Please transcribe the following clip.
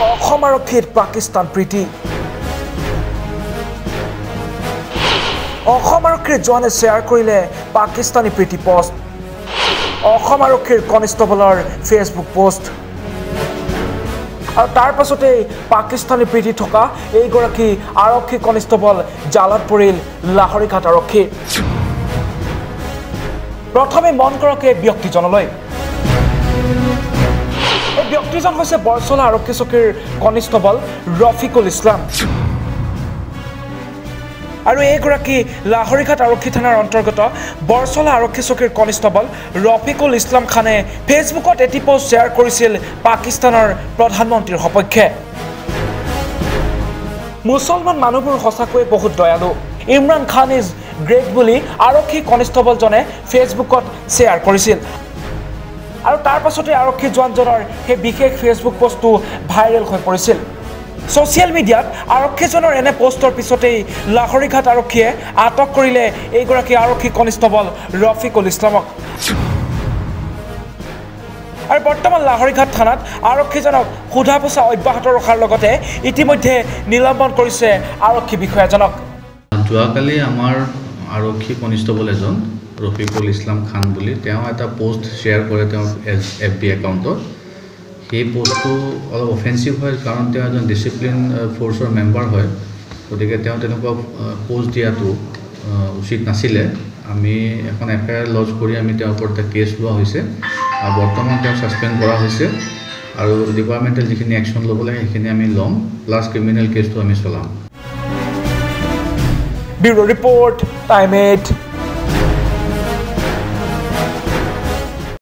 অসম আৰক্ষীৰ পাকিস্তান প্ৰীতি অসম আৰক্ষীৰ জোৱানে শ্বেয়াৰ কৰিলে পাকিস্তানী প্ৰীতি পোষ্ট অসম আৰক্ষীৰ কনিষ্টেবলৰ ফেচবুক পোষ্ট আৰু তাৰ পাছতে পাকিস্তানী প্ৰীতি থকা এইগৰাকী আৰক্ষী কনিষ্টেবল জালত পৰিল লাহৰীঘাট আৰক্ষী প্ৰথমে মন কৰক এই ব্যক্তিজনলৈ এই ব্যক্তিজন হৈছে বৰছলা আৰক্ষী চকীৰ কনিষ্টেবল ৰফিকুল ইছলাম আৰু এইগৰাকী লাহৰীঘাট আৰক্ষী থানাৰ অন্তৰ্গত বৰছলা আৰক্ষী চকীৰ কনিষ্টেবল ৰফিকুল ইছলাম খানে ফেচবুকত এটি পোষ্ট শ্বেয়াৰ কৰিছিল পাকিস্তানৰ প্ৰধানমন্ত্ৰীৰ সপক্ষে মুছলমান মানুহবোৰ সঁচাকৈ বহুত দয়ালু ইমৰান খান ইজ গ্ৰেট বুলি আৰক্ষী কনিষ্টেবলজনে ফেচবুকত শ্বেয়াৰ কৰিছিল আৰু তাৰ পাছতে আৰক্ষী জোৱানজনৰ সেই বিশেষ ফেচবুক পোষ্টটো ভাইৰেল হৈ পৰিছিল সোশ্যাল মিডিয়াত আৰক্ষীজনৰ এনে পোষ্টৰ পিছতেই লাহৰীঘাট আৰক্ষীয়ে আটক কৰিলে এইগৰাকী আৰক্ষী কনিষ্টেবল ৰফিকুল ইছলামক আৰু বৰ্তমান লাহৰীঘাট থানাত আৰক্ষীজনক সোধা পোছা অব্যাহত ৰখাৰ লগতে ইতিমধ্যে নিলম্বন কৰিছে আৰক্ষী বিষয়াজনক যোৱাকালি আমাৰ আৰক্ষী কনিষ্টেবল এজন ৰফিকুল ইছলাম খান বুলি তেওঁ এটা পোষ্ট শ্বেয়াৰ কৰে তেওঁৰ FB একাউণ্টত সেই পোষ্টটো অলপ অফেন্সিভ হয় কাৰণ তেওঁ এজন ডিসিপ্লিন ফোৰ্সৰ মেম্বাৰ হয় গতিকে তেওঁ তেনেকুৱা পোষ্ট দিয়াটো উচিত নাছিলে আমি এখন এফআইআৰ লজ কৰি আমি তেওঁৰ ওপৰত কেছ লোৱা হৈছে আৰু বৰ্তমান তেওঁ সাসপেন্ড কৰা হৈছে আৰু ডিপাৰ্টমেণ্টেল যিখিনি একশ্যন ল'ব লাগে সেইখিনি আমি ল'ম প্লাছ ক্ৰিমিনেল কেছটো আমি চলাম ব্যুৰো ৰিপৰ্ট টাইম 8